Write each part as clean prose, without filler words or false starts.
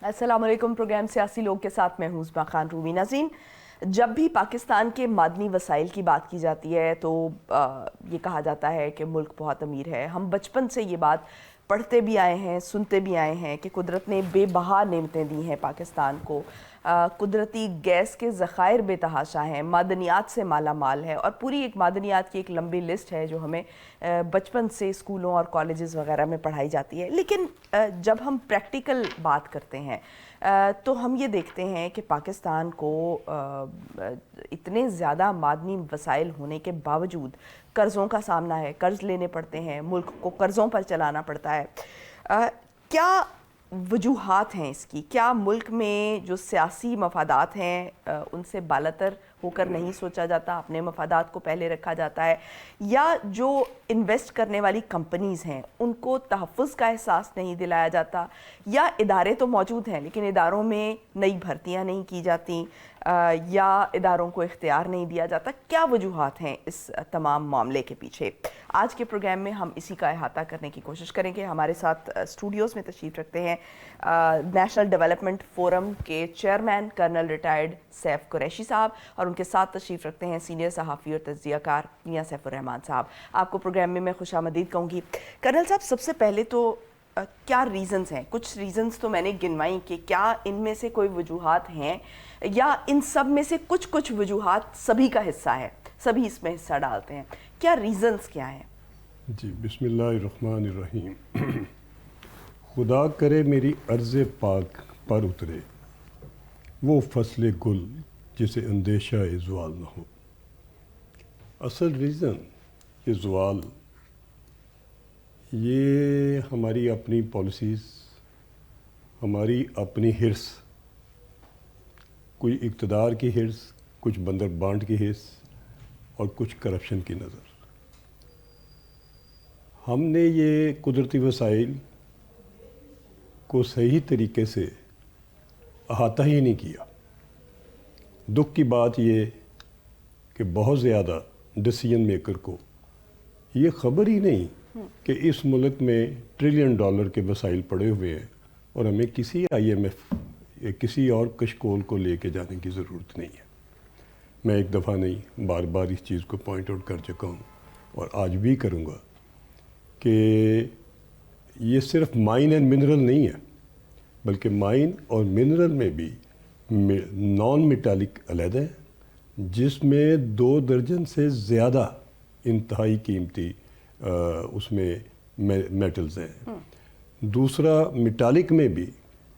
السلام علیکم. پروگرام سیاسی لوگ کے ساتھ میں ہوں عظمیٰ خان رومی. ناظرین، جب بھی پاکستان کے معدنی وسائل کی بات کی جاتی ہے تو یہ کہا جاتا ہے کہ ملک بہت امیر ہے. ہم بچپن سے یہ بات پڑھتے بھی آئے ہیں، سنتے بھی آئے ہیں کہ قدرت نے بے بہا نعمتیں دی ہیں پاکستان کو. قدرتی گیس کے ذخائر بے تحاشا ہیں، معدنیات سے مالا مال ہے، اور پوری ایک معدنیات کی ایک لمبی لسٹ ہے جو ہمیں بچپن سے اسکولوں اور کالجز وغیرہ میں پڑھائی جاتی ہے. لیکن جب ہم پریکٹیکل بات کرتے ہیں تو ہم یہ دیکھتے ہیں کہ پاکستان کو اتنے زیادہ معدنی وسائل ہونے کے باوجود قرضوں کا سامنا ہے، قرض لینے پڑتے ہیں، ملک کو قرضوں پر چلانا پڑتا ہے. کیا وجوہات ہیں اس کی؟ کیا ملک میں جو سیاسی مفادات ہیں ان سے بالاتر ہو کر نہیں سوچا جاتا، اپنے مفادات کو پہلے رکھا جاتا ہے، یا جو انویسٹ کرنے والی کمپنیز ہیں ان کو تحفظ کا احساس نہیں دلایا جاتا، یا ادارے تو موجود ہیں لیکن اداروں میں نئی بھرتیاں نہیں کی جاتی، یا اداروں کو اختیار نہیں دیا جاتا؟ کیا وجوہات ہیں اس تمام معاملے کے پیچھے؟ آج کے پروگرام میں ہم اسی کا احاطہ کرنے کی کوشش کریں گے. ہمارے ساتھ اسٹوڈیوز میں تشریف رکھتے ہیں نیشنل ڈیولپمنٹ فورم کے chairman colonel retired Saif Qureshi صاحب، اور ان کے ساتھ تشریف رکھتے ہیں سینئر صحافی اور تجزیہ کار میاں سیف الرحمان صاحب. آپ کو پروگرام میں خوش آمدید کہوں گی. کرنل صاحب، سب سے پہلے تو کیا ریزنز ہیں؟ کچھ ریزنز تو میں نے گنوائی کہ کیا ان میں سے کوئی وجوہات ہیں، یا ان سب میں سے کچھ وجوہات سبھی کا حصہ ہے، سبھی اس میں حصہ ڈالتے ہیں؟ کیا ریزنز کیا ہیں؟ جی، بسم اللہ الرحمن الرحیم. خدا کرے میری عرض پاک پر اترے وہ فصل گل جسے اندیشہ زوال نہ ہو. اصل ریزن یہ زوال، یہ ہماری اپنی پالیسیز، ہماری اپنی حرص، کوئی اقتدار کی حرص، کچھ بندر بانٹ کی حرص، اور کچھ کرپشن کی نظر. ہم نے یہ قدرتی وسائل کو صحیح طریقے سے احاطہ ہی نہیں کیا. دکھ کی بات یہ کہ بہت زیادہ ڈیسیژن میکر کو یہ خبر ہی نہیں کہ اس ملک میں $1 ٹریلین کے وسائل پڑے ہوئے ہیں، اور ہمیں کسی IMF یا کسی اور کشکول کو لے کے جانے کی ضرورت نہیں ہے. میں ایک دفعہ نہیں، بار بار اس چیز کو پوائنٹ آؤٹ کر چکا ہوں اور آج بھی کروں گا کہ یہ صرف مائن اینڈ منرل نہیں ہے، بلکہ مائن اور منرل میں بھی نان میٹالک علیحدہ ہیں، جس میں 2 درجن سے زیادہ انتہائی قیمتی اس میں میٹلز ہیں. دوسرا میٹالک میں بھی،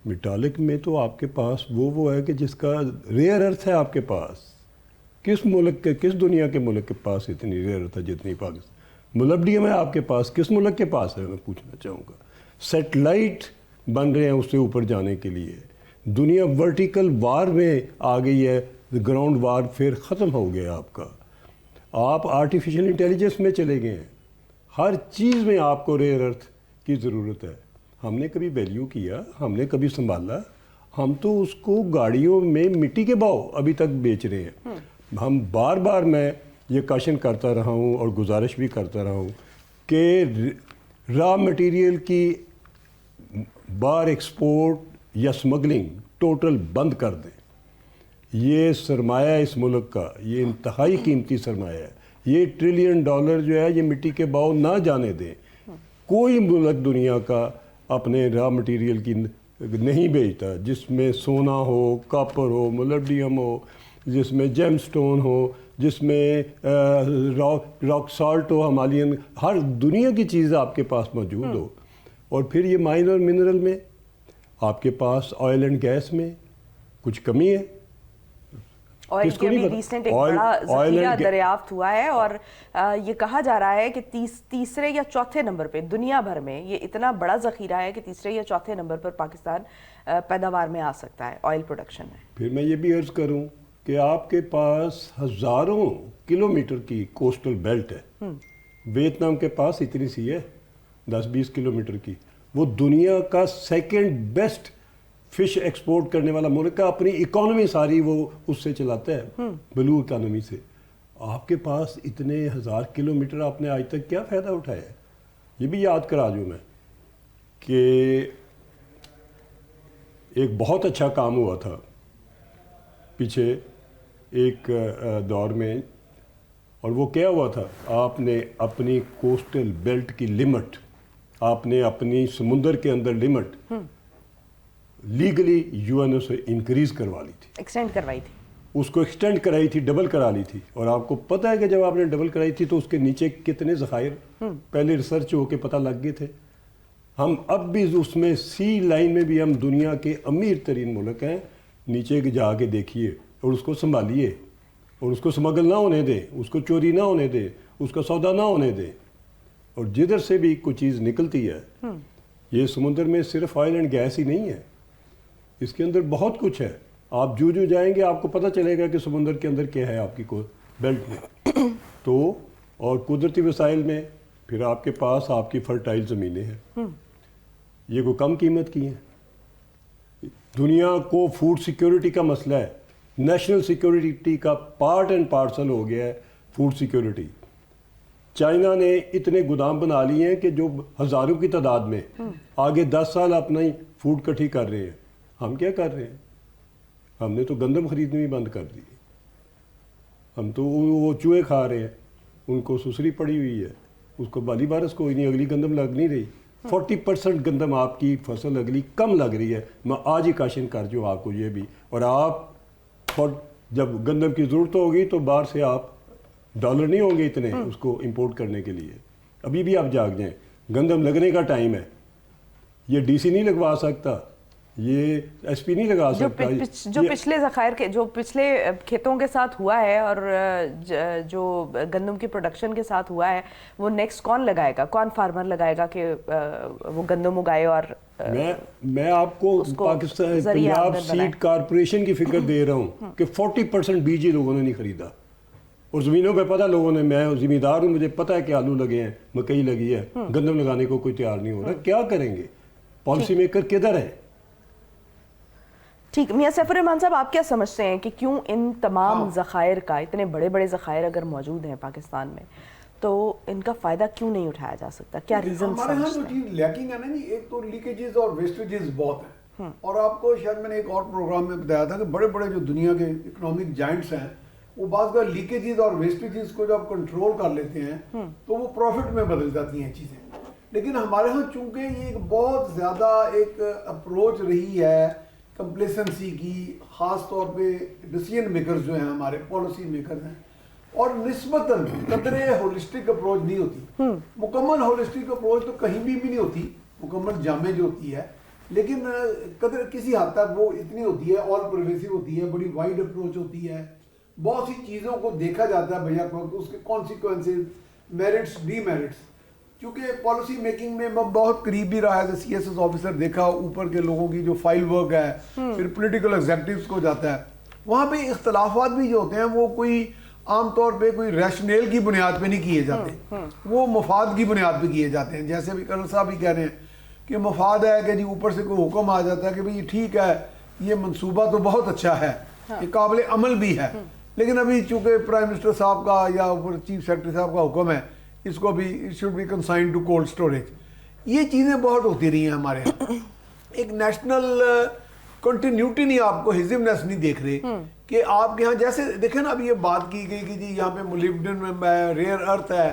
میٹالک میں تو آپ کے پاس وہ ہے کہ جس کا ریئر ارتھ ہے آپ کے پاس. کس ملک کے، کس دنیا کے ملک کے پاس اتنی ریئر ارتھ ہے جتنی پاکستان؟ مولبڈیم ہے آپ کے پاس، کس ملک کے پاس ہے؟ میں پوچھنا چاہوں گا. سیٹلائٹ بن رہے ہیں اس سے اوپر جانے کے لیے. دنیا ورٹیکل وار میں آ گئی ہے، گراؤنڈ وار پھر ختم ہو گیا آپ کا. آپ آرٹیفیشل انٹیلیجنس میں چلے گئے ہیں. ہر چیز میں آپ کو ریئر ارتھ کی ضرورت ہے. ہم نے کبھی ویلیو کیا؟ ہم نے کبھی سنبھالا؟ ہم تو اس کو گاڑیوں میں مٹی کے بھاؤ ابھی تک بیچ رہے ہیں. ہم بار بار میں یہ کاشن کرتا رہا ہوں اور گزارش بھی کرتا رہا ہوں کہ را مٹیریل کی بار ایکسپورٹ یا سمگلنگ ٹوٹل بند کر دیں. یہ سرمایہ اس ملک کا، یہ انتہائی قیمتی سرمایہ ہے. یہ $1 ٹریلین جو ہے یہ مٹی کے بھاؤ نہ جانے دیں. کوئی ملک دنیا کا اپنے را مٹیریل کی نہیں بیچتا جس میں سونا ہو، کاپر ہو، مولبڈیم ہو، جس میں جیم سٹون ہو، جس میں راک سالٹ ہو، ہمالین، ہر دنیا کی چیز آپ کے پاس موجود ہو. اور پھر یہ مائن اور منرل میں آپ کے پاس آئل اینڈ گیس میں کچھ کمی ہے. آئل کے بھی ریسنٹ ایک بڑا ذخیرہ دریافت ہوا ہے، اور یہ کہا جا رہا ہے کہ تیسرے یا چوتھے نمبر پہ دنیا بھر میں یہ اتنا بڑا ذخیرہ ہے کہ تیسرے یا چوتھے نمبر پر پاکستان پیداوار میں آ سکتا ہے آئل پروڈکشن میں. پھر میں یہ بھی عرض کروں کہ آپ کے پاس ہزاروں کلومیٹر کی کوسٹل بیلٹ ہے. ویتنام کے پاس اتنی سی ہے 10-20 کلومیٹر کی. وہ دنیا کا سیکنڈ بیسٹ فش ایکسپورٹ کرنے والا ملک ہے. اپنی اکانومی ساری وہ اس سے چلاتا ہے، بلو اکانومی سے. آپ کے پاس اتنے 1000 کلومیٹر، آپ نے آج تک کیا فائدہ اٹھایا ہے؟ یہ بھی یاد کرا دوں میں کہ ایک بہت اچھا کام ہوا تھا پیچھے ایک دور میں، اور وہ کیا ہوا تھا، آپ نے اپنی کوسٹل بیلٹ کی لمٹ، آپ نے اپنی سمندر کے اندر لمٹ لیگلی یو این او سے انکریز کروا لی تھی، ایکسٹینڈ کروائی تھی، اس کو ایکسٹینڈ کرائی تھی، ڈبل کرا لی تھی. اور آپ کو پتہ ہے کہ جب آپ نے ڈبل کرائی تھی تو اس کے نیچے کتنے ذخائر پہلے ریسرچ ہو کے پتہ لگ گئے تھے. ہم اب بھی اس میں سی لائن میں بھی ہم دنیا کے امیر ترین ملک ہیں. نیچے جا کے دیکھیے اور اس کو سنبھالیے، اور اس کو سمگل نہ ہونے دیں، اس کو چوری نہ ہونے دیں، اس کا سودا نہ ہونے دیں. اور جدھر سے بھی کوئی چیز نکلتی ہے، یہ سمندر میں صرف آئل اینڈ گیس ہی نہیں ہے، اس کے اندر بہت کچھ ہے. آپ جو جائیں گے آپ کو پتہ چلے گا کہ سمندر کے اندر کیا ہے آپ کی بیلٹ میں. تو اور قدرتی وسائل میں پھر آپ کے پاس آپ کی فرٹائل زمینیں ہیں، یہ کوئی کم قیمت کی ہیں. دنیا کو فوڈ سیکیورٹی کا مسئلہ ہے، نیشنل سیکیورٹی کا پارٹ اینڈ پارسل ہو گیا ہے فوڈ سیکیورٹی. چائنا نے اتنے گودام بنا لیے ہیں کہ جو ہزاروں کی تعداد میں آگے 10 سال اپنا ہی فوڈ کٹھی کر رہے ہیں. ہم کیا کر رہے ہیں؟ ہم نے تو گندم خریدنی بھی بند کر دی. ہم تو وہ چوہے کھا رہے ہیں، ان کو سسری پڑی ہوئی ہے، اس کو بالی بارس کوئی نہیں، اگلی گندم لگ نہیں رہی. 40% گندم آپ کی فصل اگلی کم لگ رہی ہے. میں آج ہی کاشن کر جو آپ کو یہ بھی. اور آپ جب گندم کی ضرورت ہوگی تو باہر سے آپ ڈالر نہیں ہوں گے اتنے اس کو امپورٹ کرنے کے لیے. ابھی بھی آپ جاگ جائیں، گندم لگنے کا ٹائم ہے. یہ ڈی سی نہیں لگوا سکتا، یہ ایس پی نہیں لگا سکتا. جو پچھلے ذخائر کے جو پچھلے کھیتوں کے ساتھ ہوا ہے اور جو گندم کی پروڈکشن کے ساتھ ہوا ہے، وہ نیکسٹ کون لگائے گا؟ کون فارمر لگائے گا کہ وہ گندم اگائے؟ اور میں آپ کو پاکستان پنجاب سیڈ کارپوریشن کی فکر دے رہا ہوں کہ 40% بیج ہی لوگوں نے نہیں خریدا. اور زمینوں پہ پتہ لوگوں نے، میں زمیندار ہوں، مجھے پتہ ہے کہ آلو لگے ہیں، مکئی لگی ہے، گندم لگانے کو کوئی تیار نہیں ہو رہا. کیا کریں گے؟ پالیسی میکر کدھر ہے؟ ٹھیک. میاں سیف الرحمان صاحب، آپ کیا سمجھتے ہیں کہ کیوں ان تمام ذخائر کا، اتنے بڑے بڑے ذخائر اگر موجود ہیں پاکستان میں، تو ان کا فائدہ کیوں نہیں اٹھایا جا سکتا؟ کیا ریزن ہمارے ہاں جو چیز لیکنگ ہے نا جی، ایک تو لیکیجز اور ویسٹیجز بہت ہیں. اور آپ کو شاید میں نے ایک اور پروگرام میں بتایا تھا کہ بڑے بڑے جو دنیا کے اکنامک جائنٹس ہیں، وہ بعض کا لیکیجز اور ویسٹیجز کو جب کنٹرول کر لیتے ہیں تو وہ پروفٹ میں بدل جاتی ہیں چیزیں. لیکن ہمارے ہاں چونکہ یہ ایک بہت زیادہ ایک اپروچ رہی ہے کمپلیسنسی کی، خاص طور پہ ڈیسیژن میکرز جو ہیں ہمارے پالیسی میکرز ہیں، اور نسبتاً قدرے ہولسٹک اپروچ نہیں ہوتی. مکمل ہولسٹک اپروچ تو کہیں بھی نہیں ہوتی، مکمل جامع جو ہوتی ہے، لیکن قدر کسی حد تک وہ اتنی ہوتی ہے، آل پرویسو ہوتی ہے، بڑی وائڈ اپروچ ہوتی ہے. بہت سی چیزوں کو دیکھا جاتا ہے بھیا اس کے کانسیکوینسز، میرٹس، ڈی میرٹس. کیونکہ پالیسی میکنگ میں میں بہت قریب بھی رہا ہے، سی ایس ایس آفیسر دیکھا اوپر کے لوگوں کی جو فائل ورک ہے، پھر پولیٹیکل ایگزیکٹوز کو جاتا ہے، وہاں پہ اختلافات بھی جو ہوتے ہیں وہ کوئی عام طور پہ کوئی ریشنیل کی بنیاد پہ نہیں کیے جاتے، وہ مفاد کی بنیاد پہ کیے جاتے ہیں. جیسے بھی کرنل صاحب بھی کہہ رہے ہیں کہ مفاد ہے کہ جی اوپر سے کوئی حکم آ جاتا ہے کہ بھئی ٹھیک ہے، یہ منصوبہ تو بہت اچھا ہے، یہ قابل عمل بھی ہے، لیکن ابھی چونکہ پرائم منسٹر صاحب کا یا اوپر چیف سیکرٹری صاحب کا حکم ہے، اس کو بھی should be consigned to cold storage. یہ چیزیں بہت ہوتی رہی ہیں ہمارے یہاں. ایک نیشنل کنٹینیوٹی نہیں، آپ کو ہزمنس نہیں دیکھ رہے کہ آپ کے ہاں جیسے دیکھیں نا. ابھی یہ بات کی گئی کہ جی یہاں پہ مولیبڈن میں ریئر ارتھ ہے.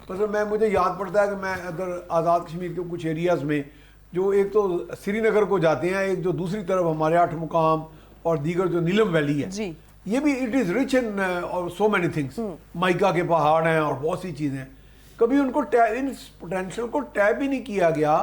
مثلا مجھے یاد پڑتا ہے کہ میں ادھر آزاد کشمیر کے کچھ ایریاز میں جو ایک تو سری نگر کو جاتے ہیں، ایک جو دوسری طرف ہمارے 8 مقام اور دیگر جو نیلم ویلی ہے، یہ بھی it is rich in so many things. Mica کے پہاڑ ہیں اور بہت سی چیزیں. کبھی ان کو ان پوٹینشیل کو ٹیپ ہی نہیں کیا گیا.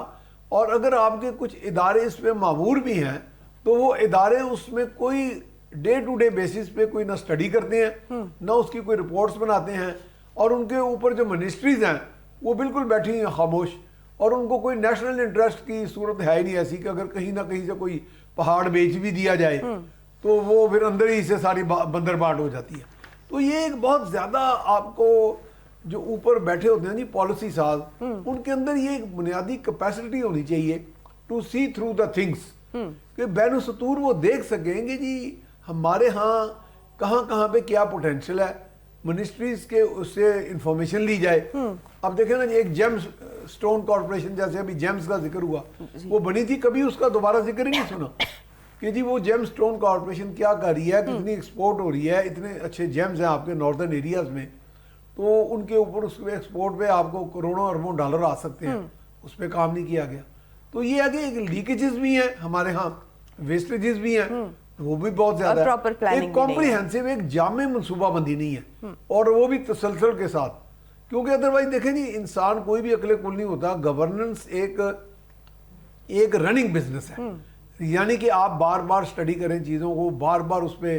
اور اگر آپ کے کچھ ادارے اس پہ معمور بھی ہیں تو وہ ادارے اس میں کوئی ڈے ٹو ڈے بیسس پہ کوئی نہ اسٹڈی کرتے ہیں، نہ اس کی کوئی رپورٹس بناتے ہیں. اور ان کے اوپر جو منسٹریز ہیں وہ بالکل بیٹھی ہیں خاموش، اور ان کو کوئی نیشنل انٹرسٹ کی صورت ہے ہی نہیں ایسی کہ اگر کہیں نہ کہیں سے کوئی پہاڑ بیچ بھی دیا جائے تو وہ پھر اندر ہی سے ساری بندر بانٹ ہو جاتی ہے. تو یہ ایک بہت زیادہ آپ کو جو اوپر بیٹھے ہوتے ہیں جی پالیسی ساز، ان کے اندر یہ ایک بنیادی کیپیسٹی ہونی چاہیے to see through the things, کہ بین السطور وہ دیکھ سکیں گے جی ہمارے ہاں کہاں کہاں پہ کیا پوٹینشیل ہے. منسٹریز کے اس سے انفارمیشن لی جائے. اب دیکھیں نا جی ایک جیمز سٹون کارپوریشن، جیسے ابھی جیمز کا ذکر ہوا، وہ بنی تھی، کبھی اس کا دوبارہ ذکر ہی نہیں سنا. کہ جی وہ جیم سٹون کارپوریشن کیا کر رہی ہے, کتنی ایکسپورٹ ہو رہی ہے, اتنے اچھے جیمز ہیں آپ کے ناردرن ایریاز میں, تو ان کے اوپر اس کے ایکسپورٹ پہ آپ کو کروڑوں اربوں ڈالر آ سکتے ہیں, اس پہ کام نہیں کیا گیا. تو یہ ہے کہ ایک لیکیجز بھی ہیں ہمارے ہاں, ویسٹیجز بھی ہیں, وہ بھی بہت زیادہ ہے, ایک کمپریہنسو ایک جامع منصوبہ بندی نہیں ہے, اور وہ بھی تسلسل کے ساتھ. کیونکہ ادروائز دیکھیں جی انسان کوئی بھی عقل کل نہیں ہوتا, گورننس ایک رننگ بزنس ہے, یعنی کہ آپ بار بار سٹڈی کریں چیزوں کو, بار بار اس پہ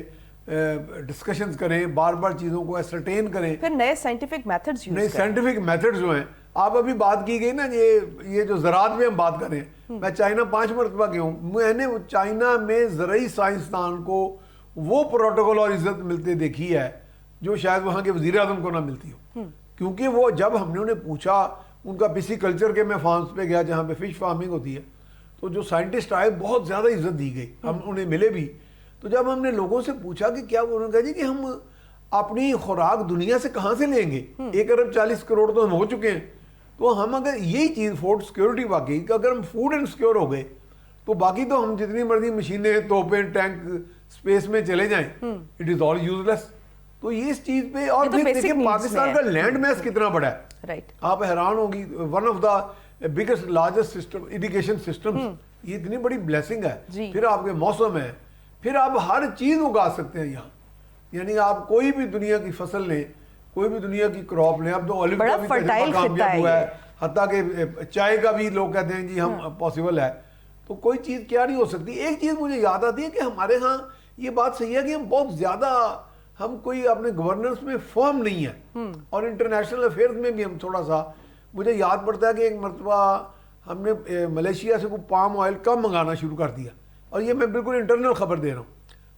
ڈسکشنز کریں, بار بار چیزوں کو ایسرٹین کریں, پھر نئے سائنٹیفک میتھڈز یوز کریں. نئے سائنٹیفک میتھڈز جو ہیں, آپ ابھی بات کی گئی نا یہ جو زراعت میں ہم بات کریں, میں چائنا 5 مرتبہ گیا ہوں, میں نے چائنا میں زرعی سائنسدان کو وہ پروٹوکول اور عزت ملتے دیکھی ہے جو شاید وہاں کے وزیر اعظم کو نہ ملتی ہو. کیونکہ وہ جب ہم نے انہیں پوچھا, ان کا پسی کلچر کے میں فارمز پہ گیا جہاں پہ فش فارمنگ ہوتی ہے, تو جو سائنٹسٹ آئے بہت زیادہ عزت دی گئی, ہم انہیں ملے بھی. تو جب ہم نے لوگوں سے پوچھا کہ کیا, انہوں نے کہا جی کہ ہم اپنی خوراک دنیا سے کہاں سے لیں گے, 1 ارب 40 کروڑ تو ہم ہو چکے ہیں, تو ہم اگر یہی چیز فوڈ سیکیورٹی واقعی کہ اگر ہم فوڈ اینڈ سیکیور ہو گئے تو باقی تو ہم جتنی مرضی مشینیں, توپیں, ٹینک اسپیس میں چلے جائیں, اٹ از آل یوز لیس. تو یہ اس چیز پہ, اور پھر دیکھیں پاکستان کا لینڈ میس کتنا بڑا ہے, آپ حیران ہوگی, one of the biggest largest system irrigation system, یہ اتنی بڑی بلیسنگ ہے. پھر آپ کے موسم ہے, پھر آپ ہر چیز اگا سکتے ہیں یہاں, یعنی آپ کوئی بھی دنیا کی فصل لیں, کوئی بھی دنیا کی کراپ لیں. اب تو اولیو کا بھی تجربہ کامیاب ہوا ہے, حتیٰ کہ چائے کا بھی لوگ کہتے ہیں جی ہم پاسبل ہے. تو کوئی چیز کیا نہیں ہو سکتی. ایک چیز مجھے یاد آتی ہے کہ ہمارے ہاں یہ بات صحیح ہے کہ ہم بہت زیادہ, ہم کوئی اپنے گورننس میں فرم نہیں ہے, اور انٹرنیشنل افیئرز میں بھی ہم تھوڑا سا, مجھے یاد پڑتا ہے کہ ایک مرتبہ ہم نے ملیشیا سے کوئی پام آئل کم منگانا شروع کر دیا, اور یہ میں بالکل انٹرنل خبر دے رہا ہوں.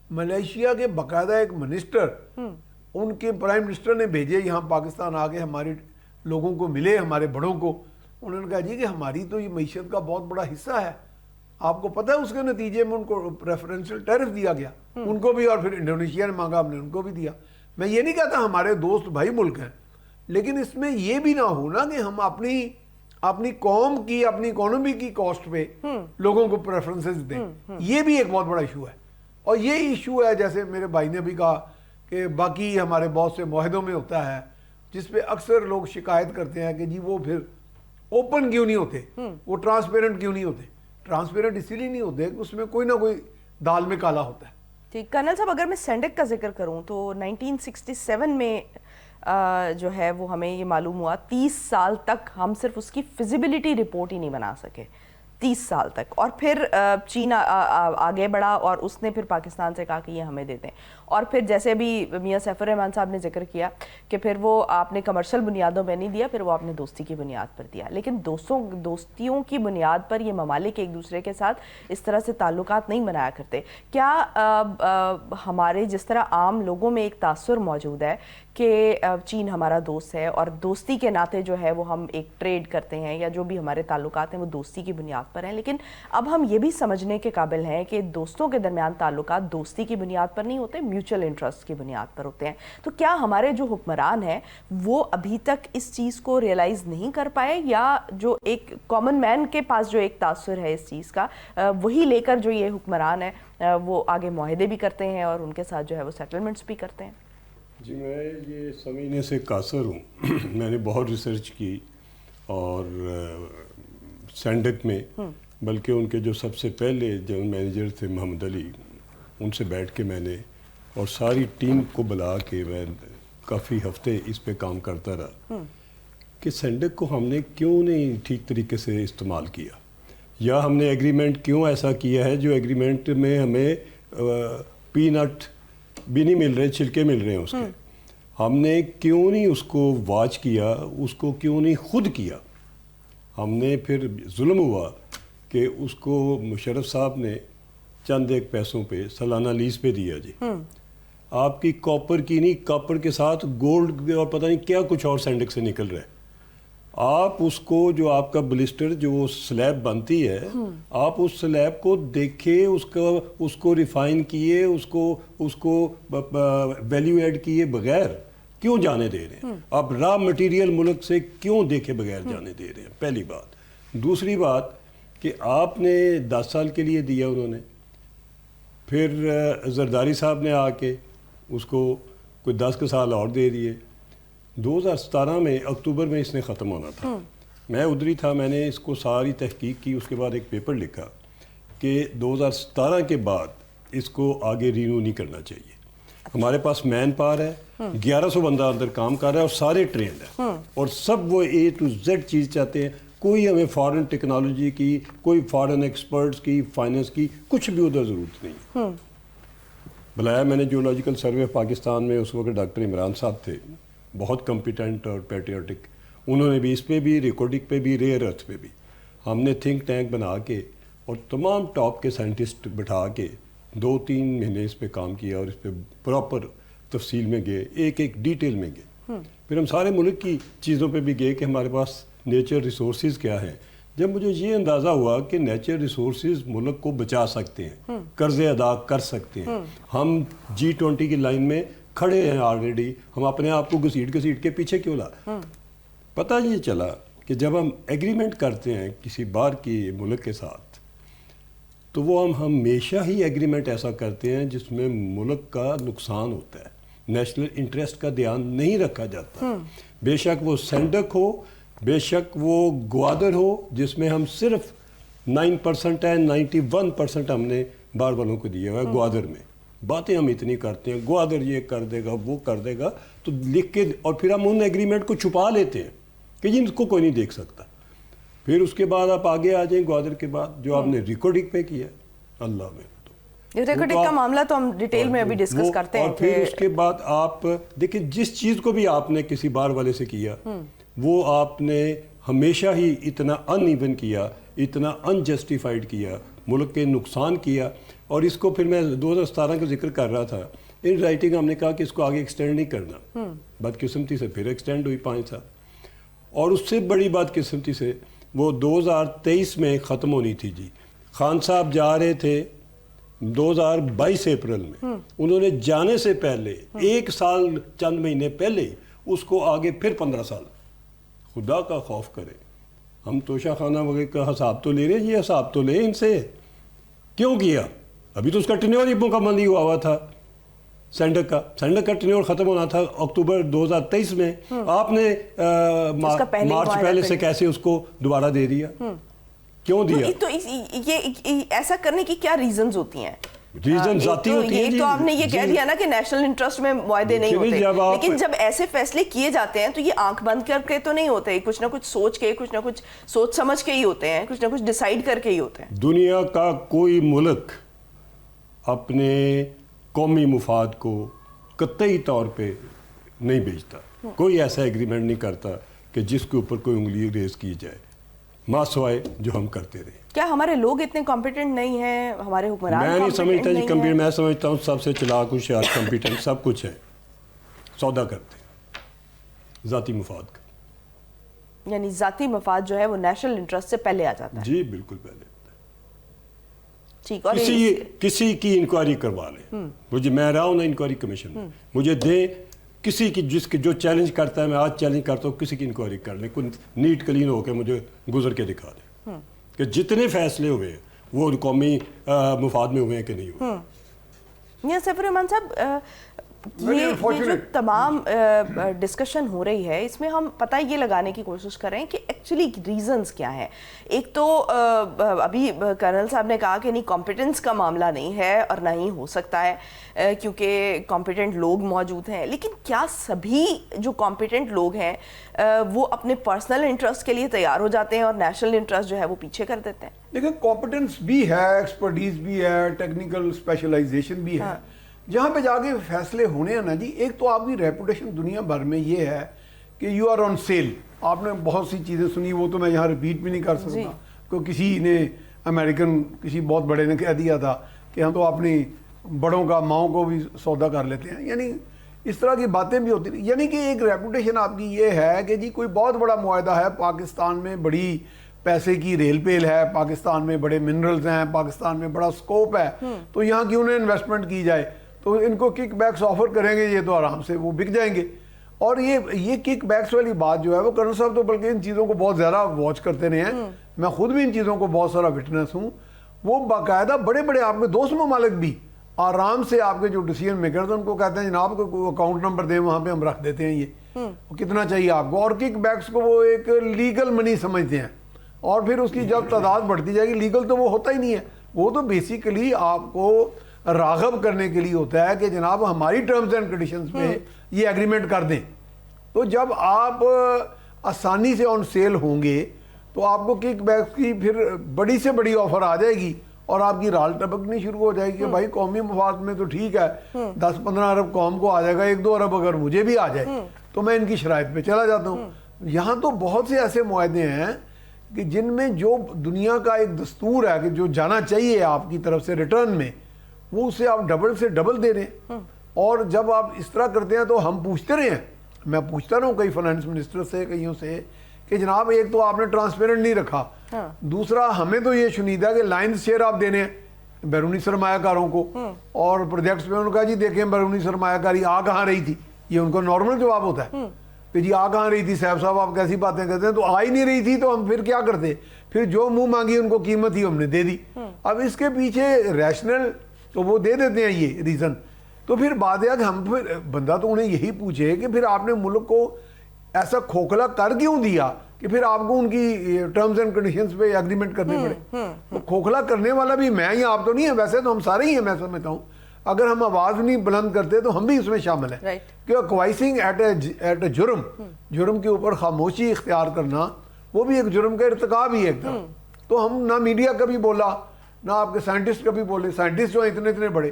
ملیشیا کے باقاعدہ ایک منسٹر, ان کے پرائم منسٹر نے بھیجے یہاں پاکستان آ کے, ہمارے لوگوں کو ملے, ہمارے بڑوں کو, انہوں نے کہا جی کہ ہماری تو یہ معیشت کا بہت بڑا حصہ ہے, آپ کو پتہ ہے اس کے نتیجے میں ان کو پریفرنشل ٹیرف دیا گیا, ان کو بھی, اور پھر انڈونیشیا نے مانگا, ہم نے ان کو بھی دیا. میں یہ نہیں کہتا ہمارے دوست بھائی ملک ہیں, لیکن اس میں یہ بھی نہ ہونا کہ ہم اپنی قوم کی, اپنی اکانومی کی کاسٹ پہ لوگوں کو پریفرنسز دیں. یہ بھی ایک بہت بڑا ایشو ہے. اور یہ ایشو ہے جیسے میرے بھائی نے بھی کہا کہ باقی ہمارے بہت سے معاہدوں میں ہوتا ہے, جس پہ اکثر لوگ شکایت کرتے ہیں کہ جی وہ پھر اوپن کیوں نہیں ہوتے, وہ ٹرانسپیرنٹ کیوں نہیں ہوتے. ٹرانسپیرنٹ اسی لیے نہیں ہوتے کہ اس میں کوئی نہ کوئی دال میں کالا ہوتا ہے. ٹھیک. کرنل صاحب, اگر میں سینڈک کا ذکر کروں تو 1967 میں جو ہے وہ ہمیں یہ معلوم ہوا, 30 سال تک ہم صرف اس کی فیزیبلٹی رپورٹ ہی نہیں بنا سکے, 30 سال تک. اور پھر چین آگے بڑھا اور اس نے پھر پاکستان سے کہا کہ یہ ہمیں دے دیں. اور پھر جیسے بھی میاں سیف الرحمان صاحب نے ذکر کیا کہ پھر وہ آپ نے کمرشل بنیادوں پہ نہیں دیا, پھر وہ آپ نے دوستی کی بنیاد پر دیا. لیکن دوستیوں کی بنیاد پر یہ ممالک ایک دوسرے کے ساتھ اس طرح سے تعلقات نہیں بنایا کرتے. کیا ہمارے جس طرح عام لوگوں میں ایک تاثر موجود ہے کہ چین ہمارا دوست ہے اور دوستی کے ناطے جو ہے وہ ہم ایک ٹریڈ کرتے ہیں یا جو بھی ہمارے تعلقات ہیں وہ دوستی کی بنیاد پر ہیں, لیکن اب ہم یہ بھی سمجھنے کے قابل ہیں کہ دوستوں کے درمیان تعلقات دوستی کی بنیاد پر نہیں ہوتے, میوچل انٹرسٹ کی بنیاد پر ہوتے ہیں. تو کیا ہمارے جو حکمران ہیں وہ ابھی تک اس چیز کو ریئلائز نہیں کر پائے, یا جو ایک کامن مین کے پاس جو ایک تاثر ہے اس چیز کا, وہی لے کر جو یہ حکمران ہے وہ آگے معاہدے بھی کرتے ہیں اور ان کے ساتھ جو ہے وہ سیٹلمنٹس بھی کرتے ہیں؟ جی میں یہ سمجھنے سے قاصر ہوں. میں نے بہت ریسرچ کی, اور سینڈک میں بلکہ ان کے جو سب سے پہلے جنرل مینیجر تھے محمد علی, ان سے بیٹھ کے میں نے اور ساری ٹیم کو بلا کے میں کافی ہفتے اس پہ کام کرتا رہا کہ سینڈک کو ہم نے کیوں نہیں ٹھیک طریقے سے استعمال کیا, یا ہم نے ایگریمنٹ کیوں ایسا کیا ہے جو ایگریمنٹ میں ہمیں پی نٹ بھی نہیں مل رہے, چھلکے مل رہے ہیں اس کے. ہم نے کیوں نہیں اس کو واچ کیا, اس کو کیوں نہیں خود کیا. ہم نے پھر ظلم ہوا کہ اس کو مشرف صاحب نے چند ایک پیسوں پہ سالانہ لیز پہ دیا. جی آپ کی کاپر کی نہیں, کاپر کے ساتھ گولڈ اور پتہ نہیں کیا کچھ اور سینڈک سے نکل رہا ہے. آپ اس کو جو آپ کا بلسٹر جو سلیب بنتی ہے, آپ اس سلیب کو دیکھے, اس کو ریفائن کیے, اس کو ویلیو ایڈ کیے بغیر کیوں جانے دے رہے ہیں؟ آپ را مٹیریل ملک سے کیوں دیکھے بغیر جانے دے رہے ہیں؟ پہلی بات. دوسری بات کہ آپ نے 10 سال کے لیے دیا انہوں نے, پھر زرداری صاحب نے آ کے اس کو کوئی 10 سال اور دے دیے. 2017 میں اکتوبر میں اس نے ختم ہونا تھا. میں ادھر ہی تھا, میں نے اس کو ساری تحقیق کی, اس کے بعد ایک پیپر لکھا کہ 2017 کے بعد اس کو آگے رینیو نہیں کرنا چاہیے. ہمارے پاس مین پاور ہے, 1100 بندہ اندر کام کر رہا ہے اور سارے ٹرینڈ ہیں اور سب وہ A to Z چیز چاہتے ہیں. کوئی ہمیں فارن ٹیکنالوجی کی, کوئی فارن ایکسپرٹس کی, فائننس کی, کچھ بھی ادھر ضرورت نہیں. بلایا میں نے جیولوجیکل سروے آف پاکستان میں, اس وقت ڈاکٹر عمران صاحب تھے, بہت کمپیٹنٹ اور پیٹریوٹک. انہوں نے بھی اس پہ بھی, ریکارڈنگ پہ بھی, ریئر ارتھ پہ بھی, ہم نے تھنک ٹینک بنا کے اور تمام ٹاپ کے سائنٹسٹ بٹھا کے 2-3 مہینے اس پہ کام کیا اور اس پہ پراپر تفصیل میں گئے, ایک ایک ڈیٹیل میں گئے. پھر ہم سارے ملک کی چیزوں پہ بھی گئے کہ ہمارے پاس نیچر ریسورسز کیا ہیں. جب مجھے یہ اندازہ ہوا کہ نیچر ریسورسز ملک کو بچا سکتے ہیں, قرضے ادا کر سکتے ہیں, ہم G20 کی لائن میں کھڑے ہیں آلریڈی, ہم اپنے آپ کو گھسیٹ کے پیچھے کیوں لا. پتہ یہ چلا کہ جب ہم ایگریمنٹ کرتے ہیں کسی بار کی ملک کے ساتھ تو وہ ہم ہمیشہ ہی ایگریمنٹ ایسا کرتے ہیں جس میں ملک کا نقصان ہوتا ہے, نیشنل انٹرسٹ کا دھیان نہیں رکھا جاتا. بے شک وہ سینڈک ہو, بے شک وہ گوادر ہو جس میں ہم صرف 9% ہے, 91% ہم نے بار والوں کو دیا ہوا ہے. گوادر میں باتیں ہم اتنی کرتے ہیں, گوادر یہ کر دے گا, وہ کر دے گا, تو لکھ کے, اور پھر ہم ان ایگریمنٹ کو چھپا لیتے ہیں کہ جن کو کوئی نہیں دیکھ سکتا. پھر اس کے بعد آپ آگے آ جائیں گوادر کے بعد جو آپ نے ریکارڈنگ پہ کیا, اللہ میں ریکارڈنگ کا معاملہ تو ہم ڈیٹیل میں ابھی ڈسکس کرتے ہیں. اور پھر اس کے بعد آپ دیکھیں جس چیز کو بھی آپ نے کسی بار والے سے کیا وہ آپ نے ہمیشہ ہی اتنا ان ایون کیا, اتنا انجسٹیفائڈ کیا, ملک کے نقصان کیا. اور اس کو پھر میں 2017 کا ذکر کر رہا تھا, ان رائٹنگ ہم نے کہا کہ اس کو آگے ایکسٹینڈ نہیں کرنا. بدقسمتی سے پھر ایکسٹینڈ ہوئی 5 سال, اور اس سے بڑی بدقسمتی سے وہ 2023 میں ختم ہونی تھی. جی خان صاحب جا رہے تھے 2022 اپریل میں, انہوں نے جانے سے پہلے 1 سال چند مہینے پہلے اس کو آگے پھر 15 سال. خدا کا خوف کرے, ہم توشہ خانہ وغیرہ کا حساب تو لے رہے ہیں, یہ حساب تو لے ان سے. کیوں کیا؟ ابھی تو اس کا ٹینیور ہی مکمل نہیں ہوا تھا. سینڈک کا ٹینیور ختم ہونا تھا اکتوبر 2023 میں. آپ نے مارچ پہلے سے کیسے اس کو دوبارہ دے دیا؟ کیوں دیا؟ تو یہ ایسا کرنے کی کیا ریزنز ہوتی ہیں؟ ریزن ذاتی ہوتی ہیں. ایک تو آپ نے یہ کہہ دیا نا کہ نیشنل انٹرسٹ میں معاہدے نہیں ہوتے, لیکن جب ایسے فیصلے کیے جاتے ہیں تو یہ آنکھ بند کر کے تو نہیں ہوتے, کچھ نہ کچھ سوچ کے, کچھ نہ کچھ سوچ سمجھ کے ہی ہوتے ہیں, کچھ نہ کچھ ڈیسائیڈ کر کے ہی ہوتے ہیں. دنیا کا کوئی ملک اپنے قومی مفاد کو قطعی طور پہ نہیں بیچتا. کوئی ایسا ایگریمنٹ نہیں کرتا کہ جس کے اوپر کوئی انگلی ریز کی جائے, ماں سوائے جو ہم کرتے رہے. کیا ہمارے لوگ اتنے کمپیٹنٹ نہیں ہیں, ہمارے حکمران میں نہیں سمجھتا جی کمپیٹنٹ, میں سمجھتا ہوں سب سے چلاک, ہوشیار, کمپیٹنٹ سب کچھ ہے, سودا کرتے ہیں ذاتی مفاد کا. یعنی ذاتی مفاد جو ہے وہ نیشنل انٹرسٹ سے پہلے آ جاتا ہے. جی بالکل پہلے. ٹھیک, اور کسی کی انکوائری کروا لیں, مجھے, میں رہا ہوں نا انکوائری کمیشن میں, مجھے دیں کسی کی, جس کے جو چیلنج کرتا ہے, میں آج چیلنج کرتا ہوں, کسی کی انکوائری کر لیں, کوئی نیٹ کلین ہو کے مجھے گزر کے دکھا دیں کہ جتنے فیصلے ہوئے وہ قومی مفاد میں ہوئے ہیں کہ نہیں ہوئے. سیف الرحمان صاحب, یہ جو تمام ڈسکشن ہو رہی ہے اس میں ہم پتہ یہ لگانے کی کوشش کر رہے ہیں کہ ایکچولی ریزنز کیا ہیں. ایک تو ابھی کرنل صاحب نے کہا کہ نہیں کمپیٹنس کا معاملہ نہیں ہے اور نہ ہی ہو سکتا ہے کیونکہ کمپیٹنٹ لوگ موجود ہیں, لیکن کیا سبھی جو کمپیٹنٹ لوگ ہیں وہ اپنے پرسنل انٹرسٹ کے لیے تیار ہو جاتے ہیں اور نیشنل انٹرسٹ جو ہے وہ پیچھے کر دیتے ہیں؟ دیکھیں کمپیٹنس بھی ہے, ایکسپرٹیز بھی ہے, ٹیکنیکل اسپیشلائزیشن بھی ہے. جہاں پہ جا کے فیصلے ہونے ہیں نا جی, ایک تو آپ کی ریپوٹیشن دنیا بھر میں یہ ہے کہ یو آر آن سیل. آپ نے بہت سی چیزیں سنی, وہ تو میں یہاں ریپیٹ بھی نہیں کر سکتا. کہ کسی نے امریکن کسی بہت بڑے نے کہہ دیا تھا کہ ہم تو اپنی بڑوں کا, ماؤں کو بھی سودا کر لیتے ہیں. یعنی اس طرح کی باتیں بھی ہوتی ہیں. یعنی کہ ایک ریپوٹیشن آپ کی یہ ہے کہ جی کوئی بہت بڑا معاہدہ ہے, پاکستان میں بڑی پیسے کی ریل پیل ہے, پاکستان میں بڑے منرلز ہیں, پاکستان میں بڑا سکوپ ہے, تو یہاں کیوں نہ انویسٹمنٹ کی جائے, تو ان کو کک بیکس آفر کریں گے, یہ تو آرام سے وہ بک جائیں گے. اور یہ کک بیکس والی بات جو ہے وہ کرنل صاحب تو بلکہ ان چیزوں کو بہت زیادہ واچ کرتے رہے ہیں. میں خود بھی ان چیزوں کو بہت سارا وٹنس ہوں. وہ باقاعدہ بڑے بڑے آپ کے دوست ممالک بھی آرام سے آپ کے جو ڈیسیجن میکرز ان کو کہتے ہیں جناب کو اکاؤنٹ نمبر دیں, وہاں پہ ہم رکھ دیتے ہیں, یہ کتنا چاہیے آپ کو. اور کک بیکس کو وہ ایک لیگل منی سمجھتے ہیں, اور پھر اس کی جب تعداد بڑھتی جائے گی, لیگل تو وہ ہوتا ہی نہیں ہے, وہ تو بیسیکلی آپ کو راغب کرنے کے لیے ہوتا ہے کہ جناب ہماری ٹرمز اینڈ کنڈیشنز پہ یہ ایگریمنٹ کر دیں. تو جب آپ آسانی سے آن سیل ہوں گے تو آپ کو کک بیکس کی پھر بڑی سے بڑی آفر آ جائے گی, اور آپ کی رال ٹپکنی شروع ہو جائے گی کہ بھائی قومی مفاد میں تو ٹھیک ہے 10-15 ارب قوم کو آ جائے گا, 1-2 ارب اگر مجھے بھی آ جائے تو میں ان کی شرائط پہ چلا جاتا ہوں. یہاں تو بہت سے ایسے معاہدے ہیں کہ جن میں جو دنیا کا ایک دستور ہے کہ جو جانا چاہیے آپ کی طرف سے ریٹرن میں, وہ اسے آپ ڈبل سے ڈبل دے رہے ہیں. اور جب آپ اس طرح کرتے ہیں تو ہم پوچھتے رہے ہیں, میں پوچھتا رہا ہوں کئی فائنانس منسٹر سے, کئیوں سے, کہ جناب ایک تو آپ نے ٹرانسپیرنٹ نہیں رکھا, دوسرا ہمیں تو یہ شنیدہ ہے کہ لائنز شیئر آپ دینے ہیں بیرونی سرمایہ کاروں کو, اور پروجیکٹس میں انہوں نے کہا جی دیکھیں بیرونی سرمایہ کاری آ کہاں رہی تھی, یہ ان کا نارمل جواب ہوتا ہے کہ جی آ کہاں رہی تھی صاحب آپ کیسی باتیں کہتے ہیں, تو آ ہی نہیں رہی تھی تو ہم پھر کیا کرتے, پھر جو منہ مانگی ان کو قیمت ہی ہم نے دے دی. اب اس کے پیچھے ریشنل تو وہ دے دیتے ہیں یہ ریزن, تو پھر بات ہے کہ ہم پھر بندہ تو انہیں یہی پوچھے کہ پھر آپ نے ملک کو ایسا کھوکھلا کر کیوں دیا کہ پھر آپ کو ان کی ٹرمز اینڈ کنڈیشنز پہ ایگریمنٹ کرنے پڑے. تو کھوکھلا کرنے والا بھی میں ہی, آپ تو نہیں ہیں, ویسے تو ہم سارے ہی ہیں, میں سمجھتا ہوں. اگر ہم آواز نہیں بلند کرتے تو ہم بھی اس میں شامل ہیں, کہ کوائسنگ ایٹ اے جرم کے اوپر خاموشی اختیار کرنا وہ بھی ایک جرم کا ارتکاب ہی ہے ایک طرح. تو ہم نہ میڈیا کبھی بولا, نہ آپ کے سائنٹسٹ کبھی بولے, سائنٹسٹ جو ہیں اتنے بڑے.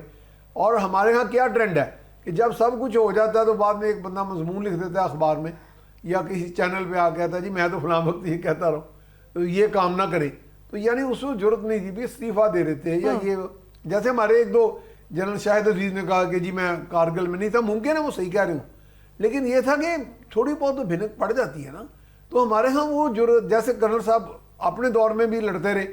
اور ہمارے ہاں کیا ٹرینڈ ہے کہ جب سب کچھ ہو جاتا ہے تو بعد میں ایک بندہ مضمون لکھ دیتا ہے اخبار میں یا کسی چینل پہ آ کہتا ہے جی میں تو فلاں وقت یہ کہتا رہا ہوں تو یہ کام نہ کرے. تو یعنی اس کو ضرورت نہیں تھی, بھی استعفیٰ دے رہے تھے. یا یہ جیسے ہمارے 1-2 جنرل شاہد عزیز نے کہا کہ جی میں کارگل میں نہیں تھا, ممکن ہے وہ صحیح کہہ رہے ہوں, لیکن یہ تھا کہ تھوڑی بہت تو بھنک پڑ جاتی ہے نا. تو ہمارے ہاں وہ جیسے کرنل صاحب اپنے دور میں بھی لڑتے رہے,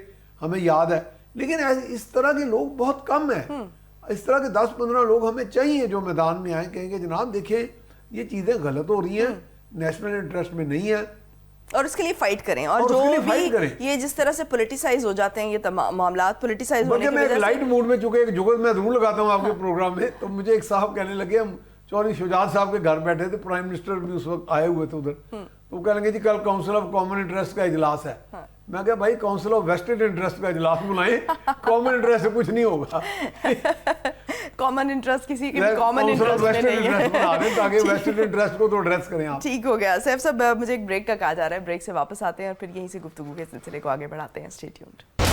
ہمیں یاد ہے, لیکن اس طرح کے لوگ بہت کم ہیں. اس طرح کے 10-15 لوگ ہمیں چاہیے جو میدان میں آئیں, کہیں کہ جناب دیکھیں یہ چیزیں غلط ہو رہی ہیں, نیشنل انٹرسٹ میں نہیں ہے, اور اس کے لیے فائٹ کریں. اور جو بھی یہ جس طرح سے پولیٹیسائز ہو جاتے ہیں یہ تمام معاملات پولیٹیسائز ہونے کی وجہ سے. میں لائٹ موڈ میں چونکہ ایک جگت میں ضرور لگاتا ہوں آپ کے پروگرام میں, تو مجھے ایک صاحب کہنے لگے, ہم چودھری شجاعت صاحب کے گھر بیٹھے تھے, پرائم منسٹر بھی اس وقت آئے ہوئے تھے ادھر, تو وہ کہنے لگے جی کل کاؤنسل آف کامن انٹرسٹ کا اجلاس ہے. میں کہا بھائی کاؤنسل آف ویسٹڈ انٹرسٹ کا اجلاس بلائیں, کامن انٹرسٹ سے کچھ نہیں ہوگا. کامن انٹرسٹ کسی کے بھی کامن انٹرسٹ میں نہیں ہے, تاکہ ویسٹڈ انٹرسٹ کو تو ایڈریس کریں آپ. ٹھیک ہو گیا. سیف صاحب مجھے ایک بریک کا کہا جا رہا ہے, بریک سے واپس آتے ہیں اور پھر یہیں سے گفتگو کے سلسلے کو آگے بڑھاتے ہیں. Stay tuned.